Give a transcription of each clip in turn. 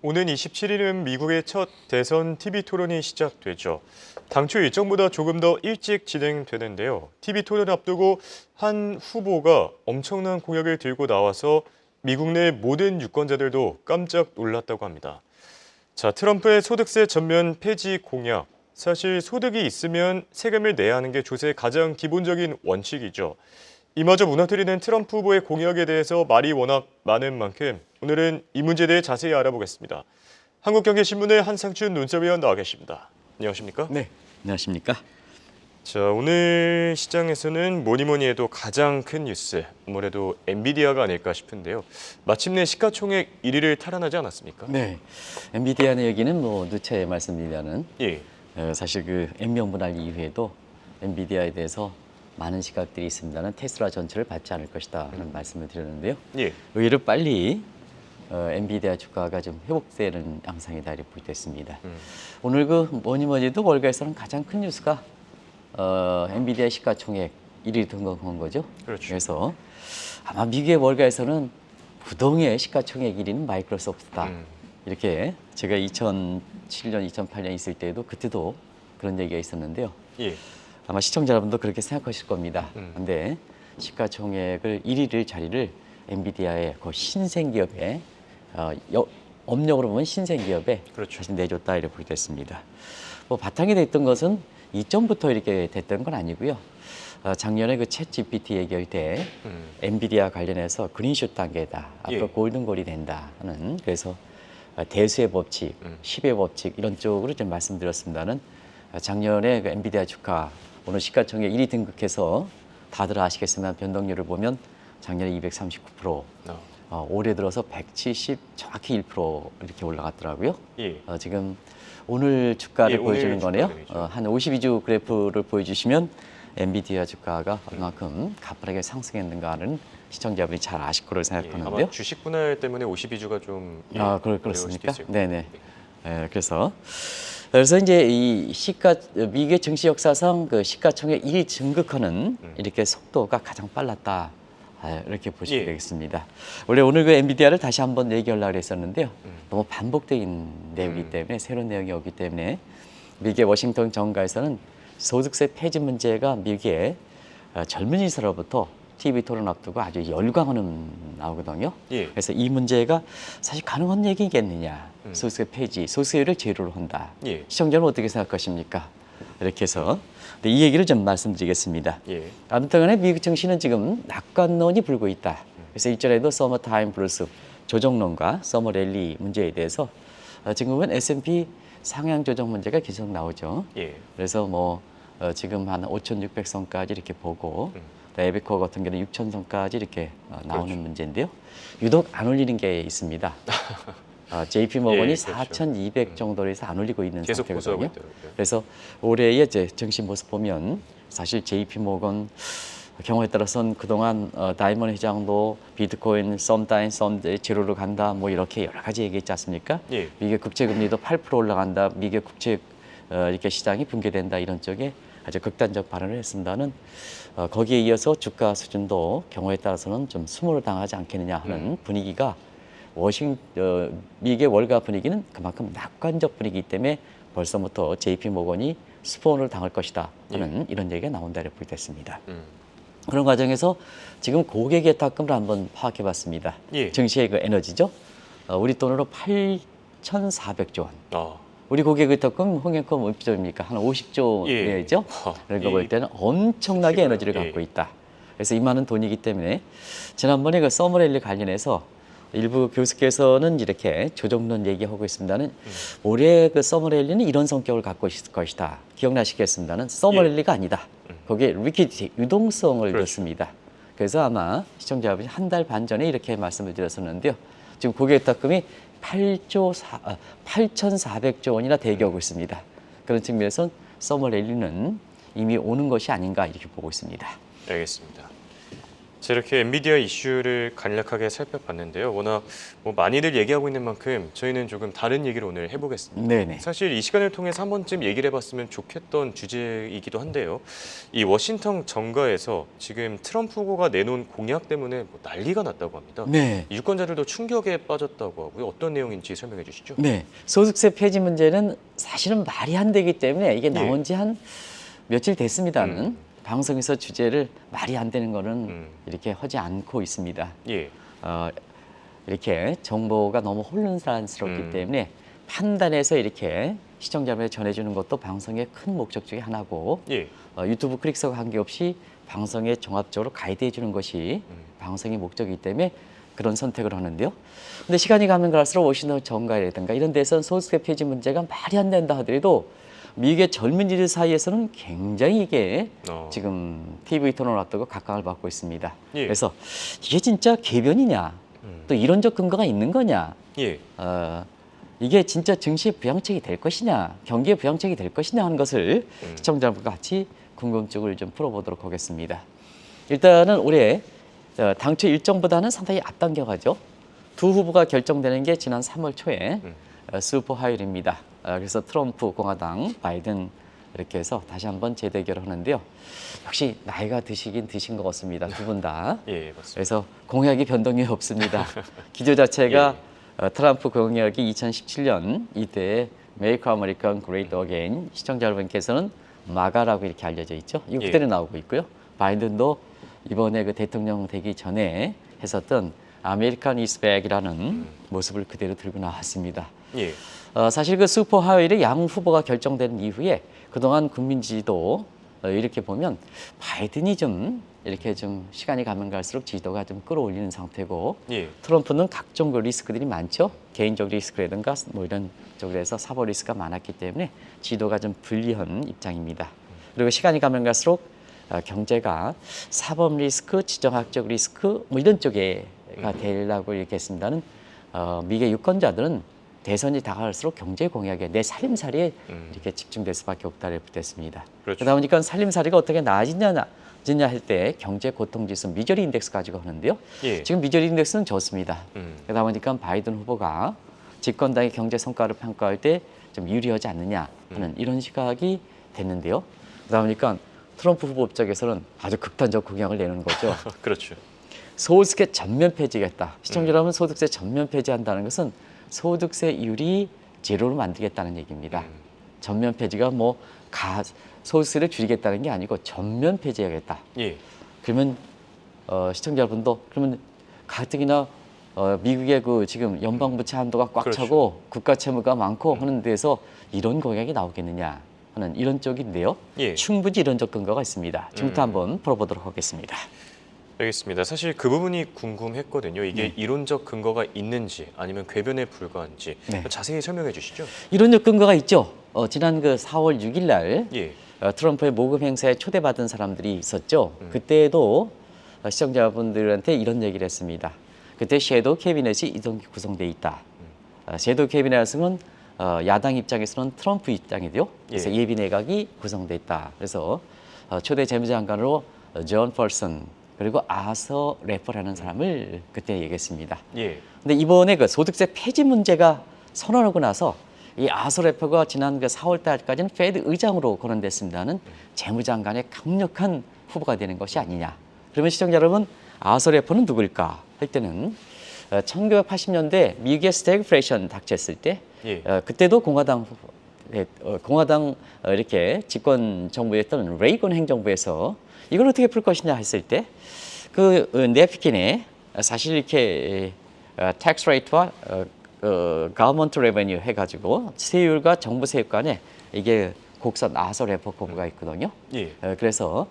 오는 27일은 미국의 첫 대선 TV 토론이 시작되죠. 당초 일정보다 조금 더 일찍 진행되는데요. TV 토론 앞두고 한 후보가 엄청난 공약을 들고 나와서 미국 내 모든 유권자들도 깜짝 놀랐다고 합니다. 자, 트럼프의 소득세 전면 폐지 공약. 사실 소득이 있으면 세금을 내야 하는 게 조세의 가장 기본적인 원칙이죠. 이마저 무너뜨리는 트럼프 후보의 공약에 대해서 말이 워낙 많은 만큼 오늘은 이 문제에 대해 자세히 알아보겠습니다. 한국경제신문의 한상춘 눈썰위원 나와 계십니다. 안녕하십니까? 네, 안녕하십니까? 자, 오늘 시장에서는 뭐니 해도 가장 큰 뉴스, 아무래도 엔비디아가 아닐까 싶은데요. 마침내 시가총액 1위를 탈환하지 않았습니까? 네, 엔비디아의 얘기는 누차에 말씀드리자는 예. 사실 그 N명 분할 이후에도 엔비디아에 대해서 많은 시각들이 있습니다는 테슬라 전체를 받지 않을 것이다 하는 말씀을 드렸는데요. 예. 의외로 빨리 엔비디아 주가가 좀 회복되는 양상이다 이렇게 보겠습니다. 오늘 그 뭐니 해도 월가에서는 가장 큰 뉴스가 엔비디아 시가총액 1위 등극한 거죠. 그렇죠. 그래서 아마 미국의 월가에서는 부동의 시가총액 1위는 마이크로소프트다. 이렇게 제가 2007년, 2008년 있을 때도 그때도 그런 얘기가 있었는데요. 예. 아마 시청자 여러분도 그렇게 생각하실 겁니다. 그런데 시가총액을 1위를 자리를 엔비디아의 그 신생기업에 업력으로 보면 신생기업에 그렇죠. 다시 내줬다 이렇게 보게 됐습니다. 바탕이 됐던 것은 이전부터 이렇게 됐던 건 아니고요. 작년에 그 챗 GPT 얘기할 때 엔비디아 관련해서 그린슛 단계다. 앞으로 예. 골든골이 된다 하는 그래서 대수의 법칙, 10의 법칙 이런 쪽으로 좀 말씀드렸습니다는 작년에 그 엔비디아 주가 오늘 시가총액 1위 등극해서 다들 아시겠지만 변동률을 보면 작년에 239%, 올해 들어서 170 정확히 1% 이렇게 올라갔더라고요. 예. 지금 오늘 주가를 예, 보여주는 오늘 거네요. 주가들이죠. 한 52주 그래프를 보여주시면 엔비디아 주가가 얼마큼 가파르게 상승했는가는 시청자분이 잘 아실 거로 예. 생각하는데요. 아마 주식 분할 때문에 52주가 좀 그렇습니까? 어려울 수도 있어요. 네네. 그래서 이제 이 미국의 증시 역사상 그 시가총액 1위 증극하는 이렇게 속도가 가장 빨랐다. 이렇게 보시면 예. 되겠습니다. 원래 오늘 그 엔비디아를 다시 한번 얘기하려고 했었는데요. 너무 반복적인 내용이기 때문에 새로운 내용이 오기 때문에 미국의 워싱턴 정가에서는 소득세 폐지 문제가 미국의 젊은이들로부터 TV 토론 앞두고 아주 열광하는 나오거든요. 예. 그래서 이 문제가 사실 가능한 얘기겠느냐. 소득세 폐지, 소득세율을 제로로 한다. 예. 시청자는 어떻게 생각하십니까? 이렇게 해서 이 얘기를 좀 말씀드리겠습니다. 예. 아무튼 간에 미국 증시는 지금 낙관론이 불고 있다. 그래서 일전에도 서머타임 블루스 조정론과 서머 랠리 문제에 대해서 지금 보면 S&P 상향 조정 문제가 계속 나오죠. 예. 그래서 지금 한 5,600선까지 이렇게 보고 에비코 같은 경우는 6,000선까지 이렇게 나오는 그렇죠. 문제인데요. 유독 안 올리는 게 있습니다. JP 모건이 예, 그렇죠. 4,200 정도로 해서 안 올리고 있는 계속 고수하고 상태거든요. 있더라고요. 그래서 올해의 이제 증시 모습 보면 사실 JP 모건 경우에 따라서는 그동안 다이먼 회장도 비트코인 썸타임 썸데이 제로로 간다 뭐 이렇게 여러 가지 얘기했지 않습니까? 예. 미국 국채 금리도 8% 올라간다. 미국 국채 이렇게 시장이 붕괴된다 이런 쪽에 아주 극단적 발언을 했습니다는 거기에 이어서 주가 수준도 경우에 따라서는 좀 수모를 당하지 않겠느냐 하는 분위기가 미국의 월가 분위기는 그만큼 낙관적 분위기이기 때문에 벌써부터 JP 모건이 수포를 당할 것이다 하는 이런 얘기가 나온다고 보게 됐습니다. 그런 과정에서 지금 고객 예탁금을 한번 파악해 봤습니다. 예. 증시의 그 에너지죠. 우리 돈으로 8,400조 원. 우리 고객 예탁금 홍역금 몇 조입니까? 한 50조 예. 내죠. 그러니까 볼 때는 엄청나게 에너지를 갖고 있다. 그래서 이 많은 돈이기 때문에 지난번에 그 서머랠리 관련해서 일부 교수께서는 이렇게 조정론 얘기하고 있습니다는 올해 그 서머랠리는 이런 성격을 갖고 있을 것이다. 기억나시겠습니다는 서머랠리가 아니다. 거기에 리퀴디티, 유동성을 넣습니다. 그래서 아마 시청자분이 한 달 반 전에 이렇게 말씀을 드렸었는데요. 지금 고객 예탁금이 8,400조 원이나 대기하고 있습니다. 그런 측면에서 서머랠리는 이미 오는 것이 아닌가 이렇게 보고 있습니다. 알겠습니다. 제가 이렇게 엔비디아 이슈를 간략하게 살펴봤는데요. 워낙 뭐 많이들 얘기하고 있는 만큼 저희는 조금 다른 얘기를 오늘 해보겠습니다. 네네. 사실 이 시간을 통해서 한 번쯤 얘기를 해봤으면 좋겠던 주제이기도 한데요. 이 워싱턴 정가에서 지금 트럼프 후보가 내놓은 공약 때문에 뭐 난리가 났다고 합니다. 네. 유권자들도 충격에 빠졌다고 하고요. 어떤 내용인지 설명해 주시죠. 네. 소득세 폐지 문제는 사실은 말이 안 되기 때문에 이게 나온 지 한 며칠 됐습니다는 방송에서 주제를 말이 안 되는 거는 이렇게 하지 않고 있습니다. 예. 이렇게 정보가 너무 혼란스럽기 때문에 판단해서 이렇게 시청자분에 전해주는 것도 방송의 큰 목적 중에 하나고 예. 유튜브 클릭수와 관계없이 방송에 종합적으로 가이드해 주는 것이 방송의 목적이기 때문에 그런 선택을 하는데요. 근데 시간이 가면 갈수록 워싱턴 정가라든가 이런 데서는 소득세 폐지 문제가 말이 안 된다 하더라도 미국의 젊은이들 사이에서는 굉장히 이게 지금 TV 토론을 앞두고 각광을 받고 있습니다. 예. 그래서 이게 진짜 궤변이냐, 또 이론적 근거가 있는 거냐, 예. 이게 진짜 증시의 부양책이 될 것이냐, 경기의 부양책이 될 것이냐 하는 것을 시청자분과 같이 궁금증을 좀 풀어보도록 하겠습니다. 일단은 올해 당초 일정보다는 상당히 앞당겨가죠. 두 후보가 결정되는 게 지난 3월 초에 슈퍼 하이어입니다. 그래서 트럼프 공화당, 바이든 이렇게 해서 다시 한번 재대결을 하는데요. 역시 나이가 드시긴 드신 것 같습니다. 두 분 다. 예, 맞습니다. 그래서 공약이 변동이 없습니다. 기조 자체가 트럼프 공약이 2017년 이때 Make America Great Again, 시청자 여러분께서는 마가라고 이렇게 알려져 있죠. 이거 그대로 나오고 있고요. 바이든도 이번에 그 대통령 되기 전에 했었던 American is Back이라는 모습을 그대로 들고 나왔습니다. 예. 사실 그 슈퍼 하이어의 양 후보가 결정된 이후에 그동안 국민 지지도 이렇게 보면 바이든이 좀 이렇게 좀 시간이 가면 갈수록 지지도가 좀 끌어올리는 상태고 예. 트럼프는 각종 그 리스크들이 많죠. 개인적 리스크라든가 뭐 이런 쪽으로 해서 사법 리스크가 많았기 때문에 지지도가 좀 불리한 입장입니다. 그리고 시간이 가면 갈수록 경제가 사법 리스크, 지정학적 리스크 뭐 이런 쪽에가 되려고 이렇게 했습니다는 미국의 유권자들은 대선이 다가갈수록 경제 공약에 내 살림살이에 이렇게 집중될 수밖에 없다를 됐습니다. 그렇죠. 그러다 보니까 살림살이가 어떻게 나아지냐 할 때 경제 고통지수 미저리 인덱스 가지고 하는데요. 예. 지금 미저리 인덱스는 좋습니다. 그러다 보니까 바이든 후보가 집권당의 경제 성과를 평가할 때 좀 유리하지 않느냐 하는 이런 시각이 됐는데요. 그러다 보니까 트럼프 후보 입장에서는 아주 극단적 공약을 내는 거죠. 그렇죠. 소득세 전면 폐지겠다. 시청자 여러분, 소득세 전면 폐지한다는 것은 소득세율이 제로로 만들겠다는 얘기입니다. 전면 폐지가 뭐 소득세를 줄이겠다는 게 아니고 전면 폐지하겠다. 예. 그러면 시청자 여러분도 그러면 가뜩이나 미국의 그 지금 연방부채 한도가 꽉 그렇죠. 차고 국가 채무가 많고 하는 데서 이런 공약이 나오겠느냐 하는 이런 쪽인데요. 예. 충분히 이론적 근거가 있습니다. 지금부터 한번 풀어보도록 하겠습니다. 알겠습니다. 사실 그 부분이 궁금했거든요. 이게 이론적 근거가 있는지 아니면 궤변에 불과한지 네. 자세히 설명해 주시죠. 이론적 근거가 있죠. 지난 그 4월 6일 날 예. 트럼프의 모금 행사에 초대받은 사람들이 있었죠. 그때도 시청자분들한테 이런 얘기를 했습니다. 그때 섀도우 캐비넷이 구성돼 있다. 섀도우 캐비넷은 야당 입장에서는 트럼프 입장이고요. 그래서 예비 내각이 구성돼 있다. 그래서 초대 재무장관으로 존 펄슨 그리고 아서 래퍼라는 사람을 그때 얘기했습니다. 예. 근데 이번에 그 소득세 폐지 문제가 선언하고 나서 이 아서 래퍼가 지난 그 4월 달까지는 페드 의장으로 거론됐습니다는 재무장관의 강력한 후보가 되는 것이 아니냐. 그러면 시청자 여러분, 아서 래퍼는 누구일까 할 때는 1980년대 미국의 스태그플레이션 닥쳤을 때 그때도 공화당 이렇게 집권 정부였던 레이건 행정부에서 이걸 어떻게 풀 것이냐 했을 때 그 냅킨에 사실 이렇게 텍스 레이트와 government revenue 해가지고 세율과 정부 세율 간에 이게 곡선 아서 래퍼 거부가 있거든요. 예. 그래서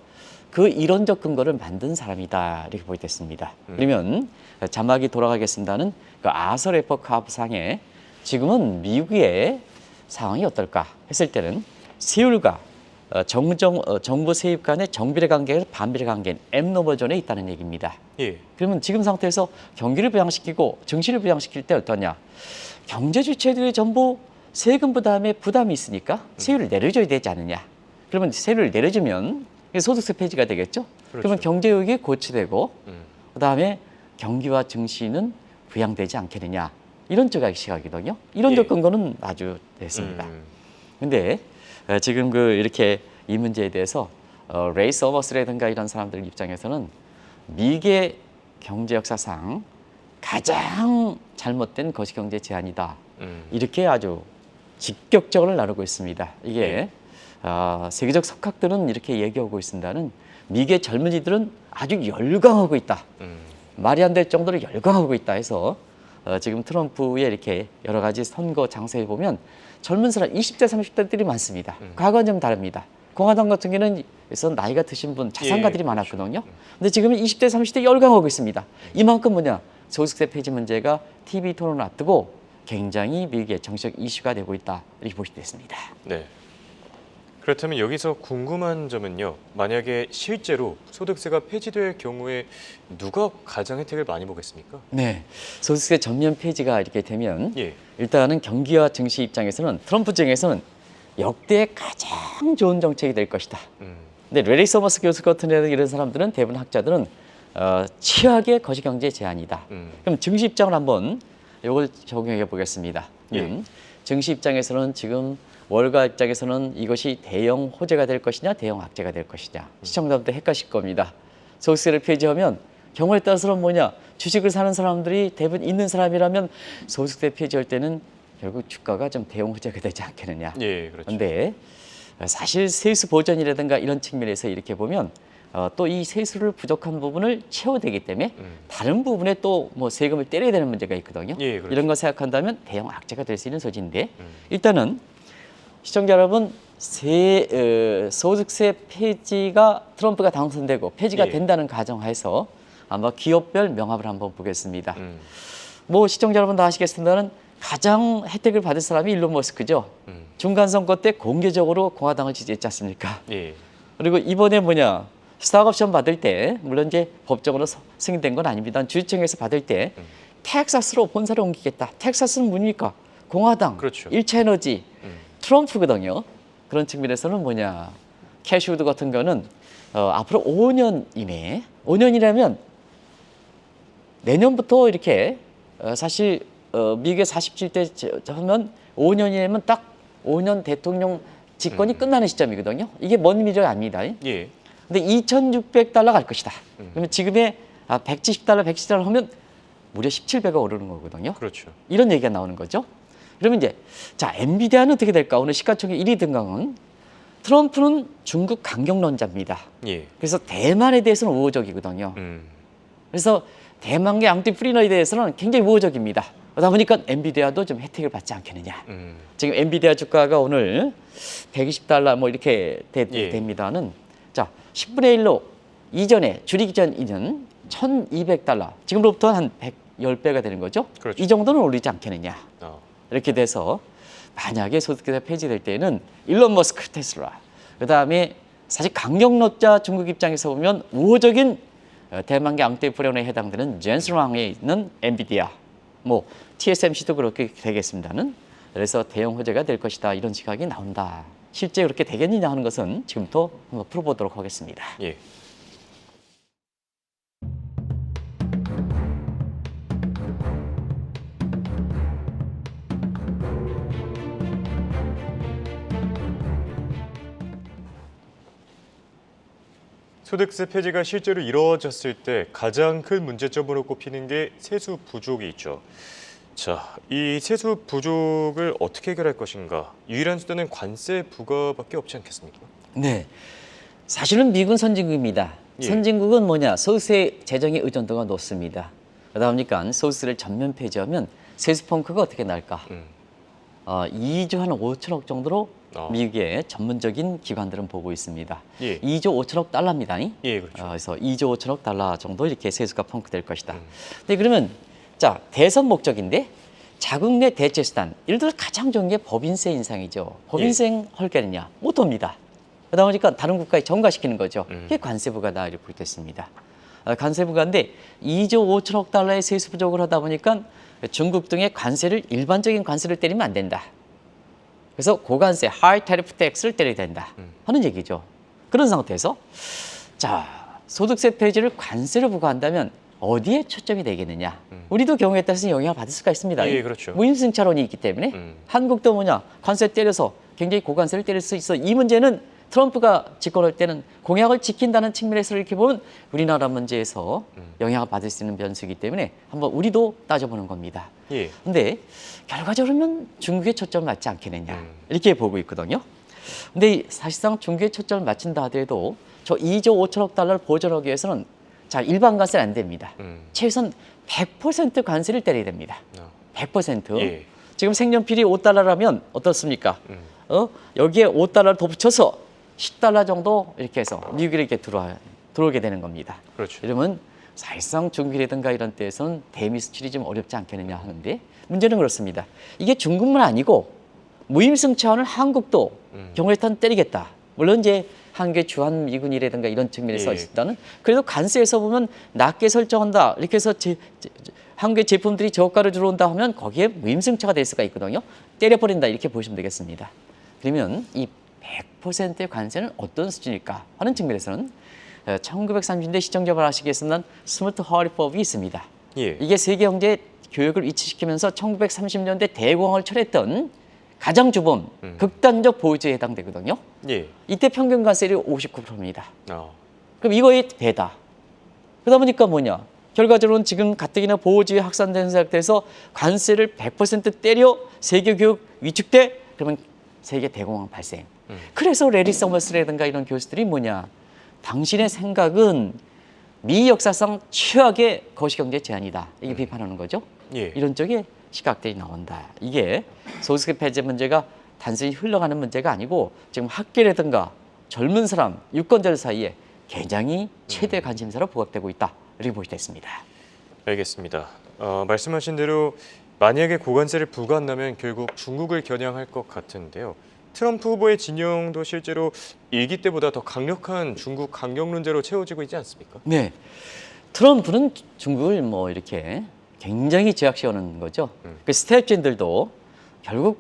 그 이론적 근거를 만든 사람이다 이렇게 보겠습니다. 그러면 자막이 돌아가겠습니다는 그 아서 래퍼 카브상에 지금은 미국의 상황이 어떨까 했을 때는 세율과 정부 세입 간의 정비례 관계가 반비례 관계인 앱노버존에 있다는 얘기입니다. 예. 그러면 지금 상태에서 경기를 부양시키고 증시를 부양시킬 때 어떠냐? 경제 주체들이 전부 세금 부담에 부담이 있으니까 세율을 내려줘야 되지 않느냐? 그러면 세율을 내려주면 소득세 폐지가 되겠죠? 그러면 경제역이 고취되고 음. 그다음에 경기와 증시는 부양되지 않겠느냐 이런 쪽의 시각이거든요. 이론적 예. 근거는 아주 됐습니다. 음. 근데 지금 이렇게 이 문제에 대해서 레이 서머스라든가 이런 사람들 입장에서는 미개 경제 역사상 가장 잘못된 거시경제 제안이다. 이렇게 아주 직격적으로 나누고 있습니다. 이게 세계적 석학들은 이렇게 얘기하고 있습니다는 미개 젊은이들은 아주 열광하고 있다. 말이 안 될 정도로 열광하고 있다 해서 지금 트럼프의 이렇게 여러 가지 선거 장세에 보면 젊은 사람 20대 30대들이 많습니다. 과거는 좀 다릅니다. 공화당 같은 경우는 그래서 나이가 드신 분 자산가들이 많았거든요. 근데 지금은 20대 30대 열광하고 있습니다. 이만큼 뭐냐 소득세 폐지 문제가 TV 토론을 앞두고 굉장히 미국의 정치적 이슈가 되고 있다 이렇게 보시면 됐습니다. 네. 그렇다면 여기서 궁금한 점은요. 만약에 실제로 소득세가 폐지될 경우에 누가 가장 혜택을 많이 보겠습니까? 네, 소득세 전면 폐지가 이렇게 되면 예. 일단은 경기와 증시 입장에서는 트럼프 정에서는 역대 가장 좋은 정책이 될 것이다. 근데 레리 서머스 교수 같은 이런 사람들은 대부분 학자들은 최악의 거시경제 제안이다. 그럼 증시 입장을 한번 이걸 적용해 보겠습니다. 예. 증시 입장에서는 지금 월가 입장에서는 이것이 대형 호재가 될 것이냐 대형 악재가 될 것이냐 시청자분들 헷갈릴 겁니다. 소득세를 폐지하면 경우에 따라서는 뭐냐 주식을 사는 사람들이 대부분 있는 사람이라면 소득세 폐지할 때는 결국 주가가 좀 대형 호재가 되지 않겠느냐. 예, 그렇죠. 그런데 사실 세수 보전이라든가 이런 측면에서 이렇게 보면 또 이 세수를 부족한 부분을 채워되기 때문에 다른 부분에 또 뭐 세금을 때려야 되는 문제가 있거든요. 예, 그렇죠. 이런 거 생각한다면 대형 악재가 될 수 있는 소지인데 일단은 시청자 여러분 소득세 폐지가 트럼프가 당선되고 폐지가 예. 된다는 가정하에서 아마 기업별 명합을 한번 보겠습니다. 뭐 시청자 여러분 다 아시겠습니다는 가장 혜택을 받을 사람이 일론 머스크죠. 중간 선거 때 공개적으로 공화당을 지지했지 않습니까? 예. 그리고 이번에 뭐냐 스타트업 시험 받을 때 물론 이제 법적으로 승인된 건 아닙니다. 주주청에서 받을 때 텍사스로 본사를 옮기겠다. 텍사스는 뭡니까? 공화당, 그렇죠. 일체에너지, 트럼프거든요. 그런 측면에서는 뭐냐 캐시우드 같은 거는 앞으로 5년 이내에 5년이라면 내년부터 이렇게 사실 미국의 47대 하면 5년이면 딱 5년 대통령 집권이 끝나는 시점이거든요. 이게 먼 미래가 아닙니다. 예. 근데 2,600달러 갈 것이다. 그러면 지금의 170달러, 110달러 하면 무려 17배가 오르는 거거든요. 그렇죠. 이런 얘기가 나오는 거죠. 그러면 이제 자 엔비디아는 어떻게 될까? 오늘 시가총액 1위 등강은 트럼프는 중국 강경론자입니다. 예. 그래서 대만에 대해서는 우호적이거든요. 그래서 대만의 앙띠 프리너에 대해서는 굉장히 우호적입니다. 그러다 보니까 엔비디아도 좀 혜택을 받지 않겠느냐. 지금 엔비디아 주가가 오늘 120달러 뭐 이렇게 됩니다는 자 10분의 1로 이전에 줄이기 전이는 1,200달러. 지금으로부터 한 110배가 되는 거죠. 그렇죠. 이 정도는 오르지 않겠느냐. 이렇게 돼서 만약에 소득세 폐지될 때는 일론 머스크 테슬라 그다음에 사실 강경론자 중국 입장에서 보면 우호적인 대만계 앙떼 불연에 해당되는 젠스랑에 있는 엔비디아 뭐 TSMC도 그렇게 되겠습니다는 그래서 대형 호재가 될 것이다 이런 시각이 나온다. 실제 그렇게 되겠느냐 하는 것은 지금부터 한번 풀어보도록 하겠습니다. 예. 소득세 폐지가 실제로 이루어졌을 때 가장 큰 문제점으로 꼽히는 게 세수 부족이 있죠. 자, 이 세수 부족을 어떻게 해결할 것인가? 유일한 수단은 관세 부과밖에 없지 않겠습니까? 네, 사실은 미국은 선진국입니다. 예. 선진국은 선진국은 뭐냐? 소득세 재정의 의존도가 높습니다. 그러다 보니까 소득세를 전면 폐지하면 세수 펑크가 어떻게 날까? 2조 한 5천억 정도로 미국의 전문적인 기관들은 보고 있습니다. 예. 2조 5천억 달러입니다. 예, 그렇죠. 그래서 2조 5천억 달러 정도 이렇게 세수가 펑크될 것이다. 근데 그러면 자 대선 목적인데 자국 내 대체 수단 예를 들어 가장 좋은 게 법인세 인상이죠. 법인세 헐게느냐 못 합니다. 그러다 보니까 다른 국가에 전가시키는 거죠. 그게 관세 부과다 이렇게 보겠습니다. 관세 부과인데 2조 5천억 달러의 세수 부족을 하다 보니까 중국 등의 관세를 일반적인 관세를 때리면 안 된다. 그래서 고관세, high tariff tax를 때려야 된다 하는 얘기죠. 그런 상태에서 자 소득세 폐지를 관세로 부과한다면 어디에 초점이 되겠느냐? 우리도 경우에 따라서 영향을 받을 수가 있습니다. 예, 그렇죠. 무임승차론이 있기 때문에 한국도 뭐냐 관세 때려서 굉장히 고관세를 때릴 수 있어. 이 문제는 트럼프가 집권할 때는 공약을 지킨다는 측면에서 이렇게 보면 우리나라 문제에서 영향을 받을 수 있는 변수이기 때문에 한번 우리도 따져보는 겁니다. 예. 근데 결과적으로는 중국에 초점을 맞지 않겠느냐 이렇게 보고 있거든요. 근데 사실상 중국에 초점을 맞춘다 하더라도 저 2조 5천억 달러를 보존하기 위해서는 자 일반 관세는 안 됩니다. 최소한 100% 관세를 때려야 됩니다. 100%. 예. 지금 색연필이 5달러라면 어떻습니까? 여기에 5달러를 더 붙여서 10달러 정도 이렇게 해서 미국에 이렇게 들어오게 되는 겁니다. 그렇죠. 이러면 사실상 중국이라든가 이런 데에서는 대미 수출이 좀 어렵지 않겠느냐 하는데 문제는 그렇습니다. 이게 중국만 아니고 무임승차원을 한국도 경우에 따라 때리겠다. 물론 이제 한국의 주한미군이라든가 이런 측면에서 예. 있다는 그래도 관세에서 보면 낮게 설정한다. 이렇게 해서 한국의 제품들이 저가로 들어온다 하면 거기에 무임승차가 될 수가 있거든요. 때려버린다 이렇게 보시면 되겠습니다. 그러면 이 100%의 관세는 어떤 수준일까 하는 측면에서는 1930년대 시청자분 아시겠지만 스마트 허리법이 있습니다. 예. 이게 세계 경제 교역을 이치시키면서 1930년대 대공황을 초래했던 가장 주범 극단적 보호주의에 해당되거든요. 예. 이때 평균 관세율이 59%입니다. 아. 그럼 이거의 배다. 그러다 보니까 뭐냐? 결과적으로는 지금 가뜩이나 보호주의 확산되는 상태에서 관세를 100% 때려 세계 교육 위축돼 그러면 세계 대공황 발생. 그래서 레리 서머스라든가 이런 교수들이 뭐냐? 당신의 생각은 미 역사상 최악의 거시경제 제안이다. 이게 비판하는 거죠. 예. 이런 쪽에 시각들이 나온다. 이게 소득세 폐지 문제가 단순히 흘러가는 문제가 아니고 지금 학계라든가 젊은 사람, 유권자들 사이에 굉장히 최대 관심사로 부각되고 있다. 이렇게 보시면 됐습니다. 알겠습니다. 말씀하신 대로 만약에 고관세를 부과한다면 결국 중국을 겨냥할 것 같은데요. 트럼프 후보의 진영도 실제로 일기 때보다 더 강력한 중국 강경론자로 채워지고 있지 않습니까? 네, 트럼프는 중국을 뭐 이렇게 굉장히 제약시하는 거죠. 그 스태프진들도 결국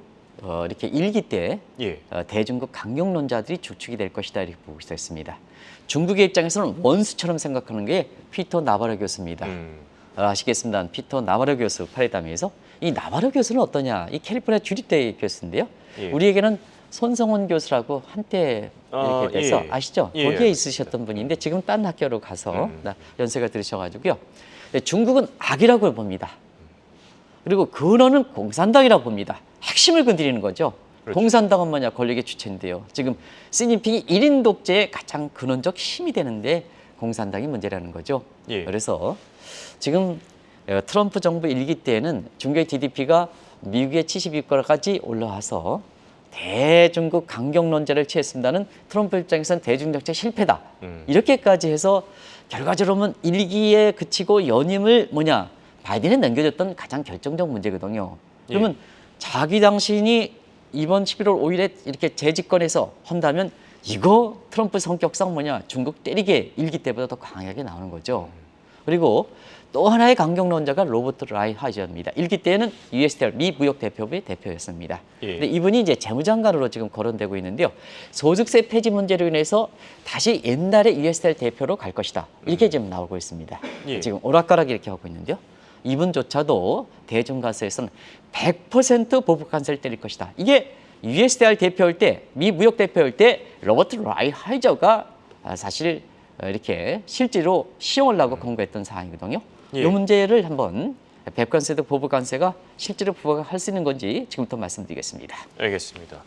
이렇게 일기 때 예. 대중국 강경론자들이 주축이 될 것이다 이렇게 보고 있습니다. 중국의 입장에서는 원수처럼 생각하는 게 피터 나바로 교수입니다. 아시겠습니다. 피터 나바로 교수 파리담에서 이 나바로 교수는 어떠냐? 이 캘리포니아 주립대 교수인데요. 예. 우리에게는 손성원 교수라고 한때 이렇게 돼서 예. 아시죠? 예, 거기에 알겠습니다. 있으셨던 분인데 지금 딴 학교로 가서 연세가 들으셔가지고요. 중국은 악이라고 봅니다. 그리고 근원은 공산당이라고 봅니다. 핵심을 건드리는 거죠. 그렇죠. 공산당은 뭐냐? 권력의 주체인데요. 지금 시진핑이 1인 독재의 가장 근원적 힘이 되는데 공산당이 문제라는 거죠. 예. 그래서 지금 트럼프 정부 일기 때에는 중국의 GDP가 미국의 72%까지 올라와서 대중국 강경론자를 취했습니다는 트럼프 입장에서는 대중정책 실패다. 이렇게까지 해서 결과적으로는 일기에 그치고 연임을 뭐냐 바이든에 넘겨줬던 가장 결정적 문제거든요. 그러면 자기 당신이 이번 11월 5일에 이렇게 재집권해서 한다면 이거 트럼프 성격상 뭐냐 중국 때리게 일기 때보다 더 강하게 나오는 거죠. 그리고 또 하나의 강경론자가 로버트 라이하이저입니다. 일기 때에는 USTR 미 무역 대표부의 대표였습니다. 예. 근데 이분이 이제 재무장관으로 지금 거론되고 있는데요. 소득세 폐지 문제로 인해서 다시 옛날의 USTR 대표로 갈 것이다. 이렇게 지금 나오고 있습니다. 예. 지금 오락가락 이렇게 하고 있는데요. 이분조차도 대중가세에서는 100% 보복 관세를 때릴 것이다. 이게 USTR 대표일 때, 미 무역 대표일 때 로버트 라이하이저가 사실 이렇게 실제로 시험을 하고 권고했던 사항이거든요. 예. 이 문제를 한번 백관세도 보복관세가 실제로 부과할 수 있는 건지 지금부터 말씀드리겠습니다. 알겠습니다.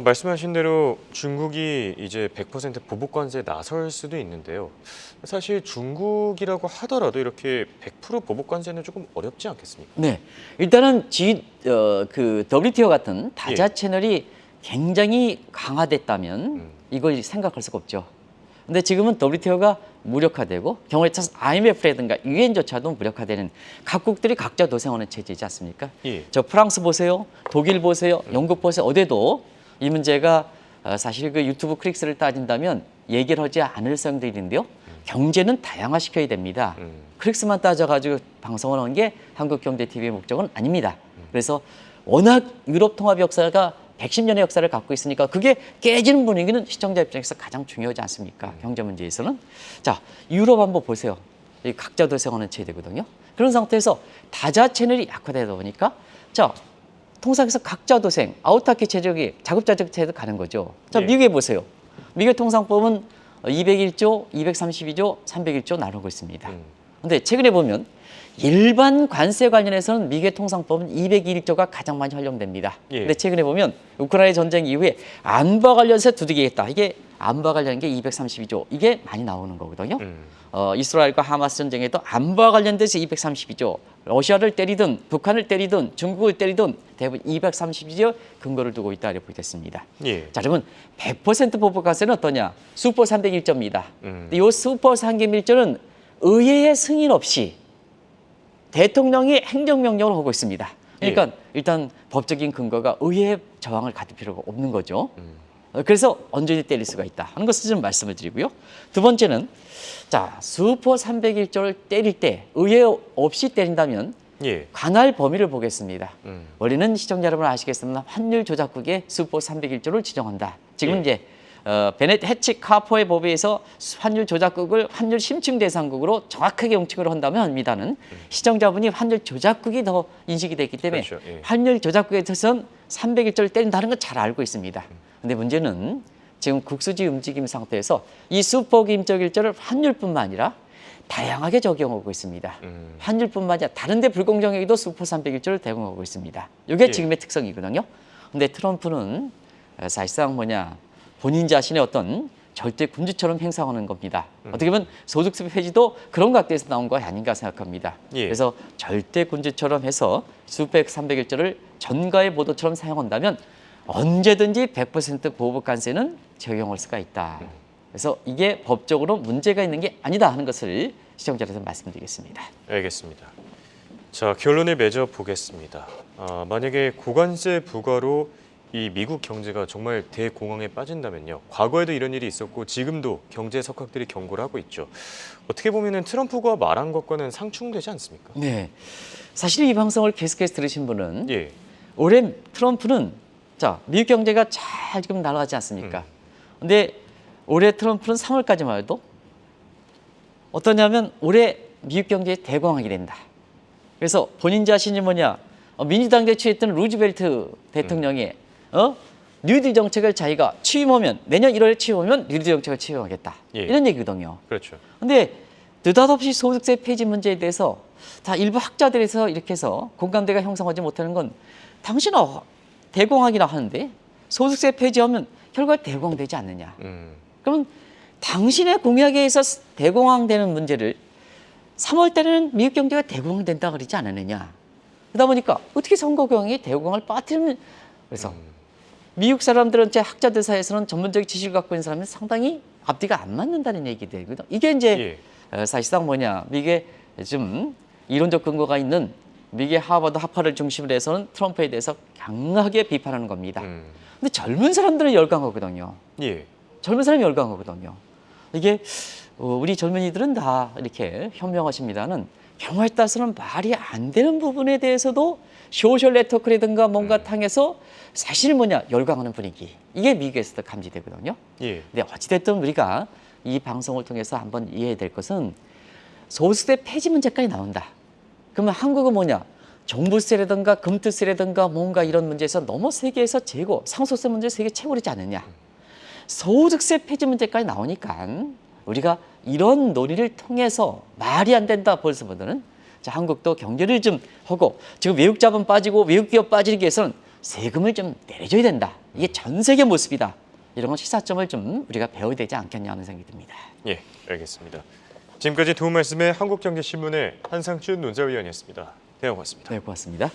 말씀하신 대로 중국이 이제 100% 보복관세에 나설 수도 있는데요. 사실 중국이라고 하더라도 이렇게 100% 보복관세는 조금 어렵지 않겠습니까? 네, 일단은 그 WTO 같은 다자 예. 채널이 굉장히 강화됐다면 이걸 생각할 수가 없죠. 근데 지금은 WTO가 무력화되고 경우에 따라서 IMF라든가 유엔조차도 무력화되는 각국들이 각자 도생하는 체제이지 않습니까? 예. 저 프랑스 보세요, 독일 보세요, 영국 보세요. 어디도 이 문제가 사실 그 유튜브 클릭수를 따진다면 얘기를 하지 않을 성들인데요. 경제는 다양화시켜야 됩니다. 클릭수만 따져가지고 방송을 하는 게 한국경제TV의 목적은 아닙니다. 그래서 워낙 유럽 통합 역사가 110년의 역사를 갖고 있으니까 그게 깨지는 분위기는 시청자 입장에서 가장 중요하지 않습니까? 경제 문제에서는. 자, 유럽 한번 보세요. 이 각자 도생하는 체제거든요. 그런 상태에서 다자 채널이 약화되다 보니까 자, 통상에서 각자 도생, 아우타키 체제기 자급자족 체제도 가는 거죠. 자, 예. 미국에 보세요. 미국의 통상법은 201조, 232조, 301조 나누고 있습니다. 근데 최근에 보면 일반 관세 관련해서는 미국의 통상법은 201조가 가장 많이 활용됩니다. 예. 근데 최근에 보면 우크라이나 전쟁 이후에 안보와 관련해서 두들기겠다. 이게 안보와 관련된 게 232조 이게 많이 나오는 거거든요. 이스라엘과 하마스 전쟁에도 안보와 관련돼서 232조, 러시아를 때리든 북한을 때리든 중국을 때리든 대부분 232조 근거를 두고 있다 이렇게 보겠습니다. 예. 자, 그러면 100% 보복관세는 어떠냐? 수포 301조입니다. 이 수포 301조는 의회의 승인 없이 대통령이 행정명령을 하고 있습니다. 그러니까 일단 법적인 근거가 의회의 저항을 가질 필요가 없는 거죠. 그래서 언제든지 때릴 수가 있다 하는 것을 좀 말씀을 드리고요. 두 번째는 자, 수포 301조를 때릴 때 의회 없이 때린다면 예. 관할 범위를 보겠습니다. 원래는 시청자 여러분 아시겠습니다. 환율 조작국에 수포 301조를 지정한다. 지금 예. 이제 베넷 해치 카포의 법에 의해서 환율 조작국을 환율 심층 대상국으로 정확하게 용칭을 한다면 합니다는 시청자분이 환율 조작국이 더 인식이 됐기 때문에 그렇죠. 예. 환율 조작국에 대해서는 301조를 때린다는 건 잘 알고 있습니다. 근데 문제는 지금 국수지 움직임 상태에서 이 수포 김적 일조를 환율뿐만 아니라 다양하게 적용하고 있습니다. 환율뿐만 아니라 다른 데 불공정행위도 수포 301조를 대응하고 있습니다. 이게 예. 지금의 특성이거든요. 근데 트럼프는 사실상 뭐냐 본인 자신의 어떤 절대 군주처럼 행사하는 겁니다. 어떻게 보면 소득세 폐지도 그런 각도에서 나온 거 아닌가 생각합니다. 예. 그래서 절대 군주처럼 해서 수백 300일조를 전가의 보도처럼 사용한다면 언제든지 100% 보복관세는 적용할 수가 있다. 그래서 이게 법적으로 문제가 있는 게 아니다 하는 것을 시청자들에서 말씀드리겠습니다. 알겠습니다. 자, 결론을 맺어 보겠습니다. 만약에 고관세 부과로 이 미국 경제가 정말 대공황에 빠진다면요. 과거에도 이런 일이 있었고 지금도 경제 석학들이 경고를 하고 있죠. 어떻게 보면은 트럼프가 말한 것과는 상충되지 않습니까? 네, 사실 이 방송을 계속해서 들으신 분은 예. 올해 트럼프는 자 미국 경제가 잘 지금 날아가지 않습니까? 근데 올해 트럼프는 3월까지만 해도 어떠냐면 올해 미국 경제에 대공황이 된다. 그래서 본인 자신이 뭐냐 민주당 대표했던 루즈벨트 대통령이 뉴딜 정책을 자기가 취임하면 내년 1월에 취임하면 뉴딜 정책을 취임하겠다. 예. 이런 얘기거든요. 그렇죠. 근데 느닷없이 소득세 폐지 문제에 대해서 다 일부 학자들에서 이렇게 해서 공감대가 형성하지 못하는 건 당신은 대공황이라 하는데 소득세 폐지하면 결과 대공황되지 않느냐. 그러면 당신의 공약에 의해서 대공황되는 문제를 3월 달에는 미국 경제가 대공황된다 그러지 않았느냐. 그러다 보니까 어떻게 선거 경향이 대공황을 빠뜨리면 그래서 미국 사람들은 제 학자들 사이에서는 전문적인 지식을 갖고 있는 사람은 상당히 앞뒤가 안 맞는다는 얘기가 되거든요. 이게 이제 사실상 뭐냐 미국의 좀 이론적 근거가 있는 미국의 하버드 학파를 중심으로 해서는 트럼프에 대해서 강하게 비판하는 겁니다. 근데 젊은 사람들은 열광하거든요. 예. 젊은 사람이 열광하거든요. 이게 우리 젊은이들은 다 이렇게 현명하십니다는 경우에 따라서는 말이 안 되는 부분에 대해서도 소셜 네트워크라든가 뭔가 통해서 사실 뭐냐 열광하는 분위기 이게 미국에서도 감지되거든요. 예. 근데 어찌됐든 우리가 이 방송을 통해서 한번 이해해야 될 것은 소득세 폐지 문제까지 나온다. 그러면 한국은 뭐냐 종부세라든가 금투세라든가 뭔가 이런 문제에서 너무 세계에서 최고 상속세 문제 세계 최고이지 않느냐. 소득세 폐지 문제까지 나오니까 우리가 이런 논의를 통해서 말이 안 된다 벌써보다는 자, 한국도 경제를 좀 하고 지금 외국 자본 빠지고 외국 기업 빠지기 위해서는 세금을 좀 내려줘야 된다. 이게 전 세계 모습이다. 이런 건 시사점을 좀 우리가 배워야 되지 않겠냐 하는 생각이 듭니다. 예, 알겠습니다. 지금까지 도움 말씀의 한국경제신문의 한상춘 논설위원이었습니다. 네, 고맙습니다. 네, 고맙습니다.